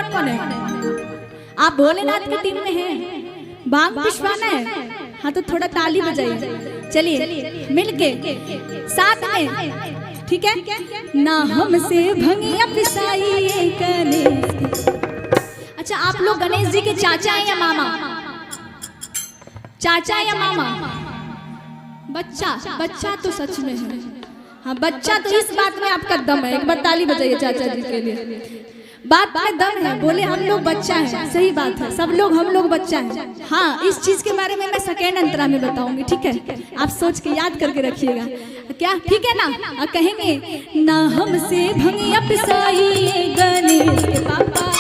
भोलेनाथ कौन है? आप भोलेनाथ की टीम में हैं। बांग पिछवाना है, हाँ तो थोड़ा ताली बजाइए। चलिए मिलके साथ में, ठीक है ना? हमसे भंगिया पिसाई गणेश। अच्छा, आप लोग गणेश जी के चाचा हैं या मामा? चाचा या मामा? बच्चा, बच्चा तो सच में है। हाँ बच्चा तो इस बात में आपका दम है। एक बार ताली बजाइए चाचा जी के लिए। बात में दम है, बोले हम लोग बच्चा है। सही बात है, सब लोग हम लोग बच्चा है। हाँ, इस चीज के बारे में मैं सेकेंड अंतरा में बताऊंगी, ठीक है? आप सोच के याद करके रखिएगा, क्या? ठीक है ना? कहेंगे ना हमसे भंगिया पिसाई गणेश के पापा,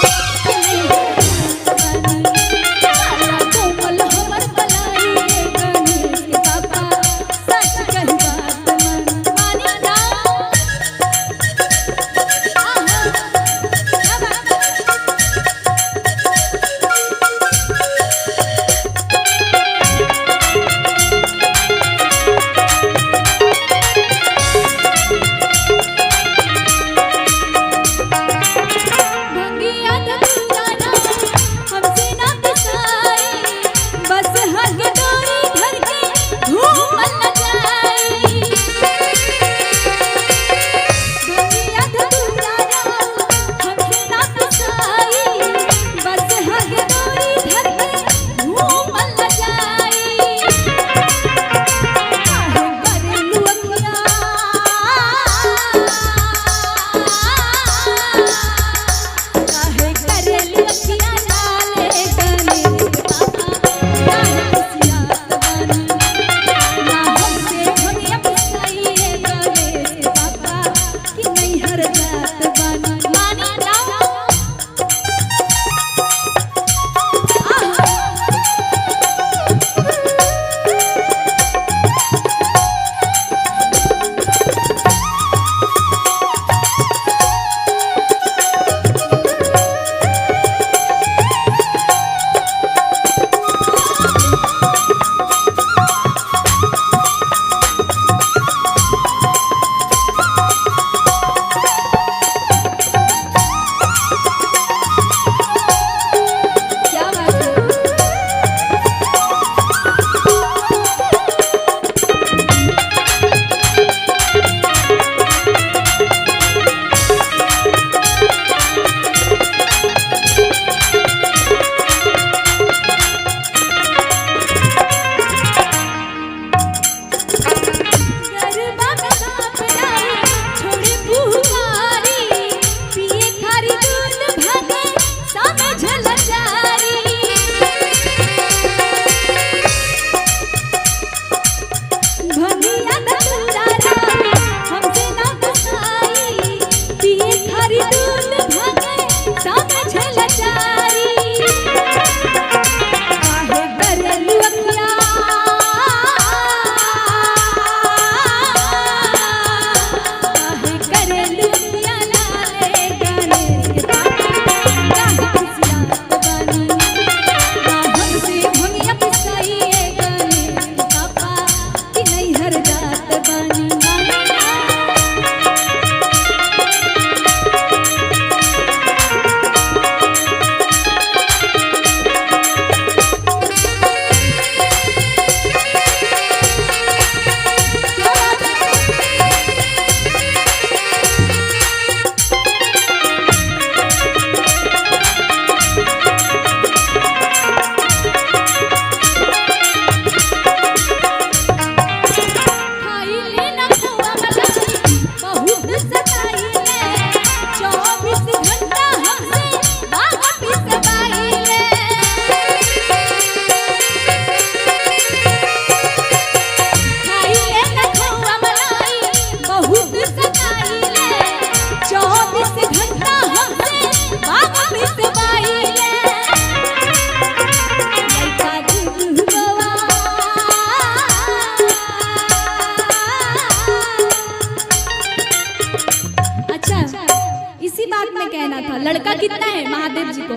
लड़का कितना है महादेव जी को?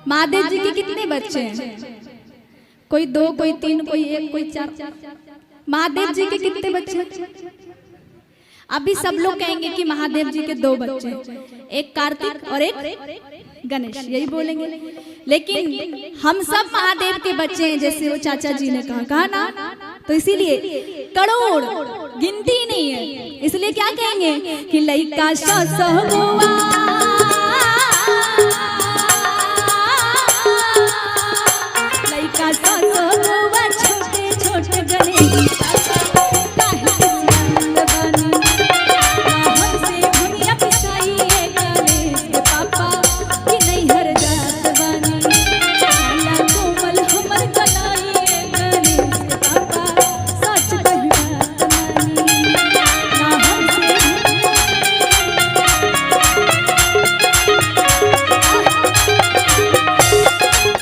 महादेव जी के कितने बच्चे हैं? कोई 2, कोई 3, कोई 1, कोई 4। महादेव जी के कितने बच्चे? अभी सब लोग कहेंगे कि महादेव जी के 2 बच्चे, एक कार्तिक और एक गणेश, यही बोलेंगे। लेकिन हम सब महादेव के बच्चे हैं, जैसे वो चाचा जी ने कहा ना, तो इसीलिए करोड़ गिनती नहीं है, इसलिए क्या कहेंगे कि लइका सा हुआ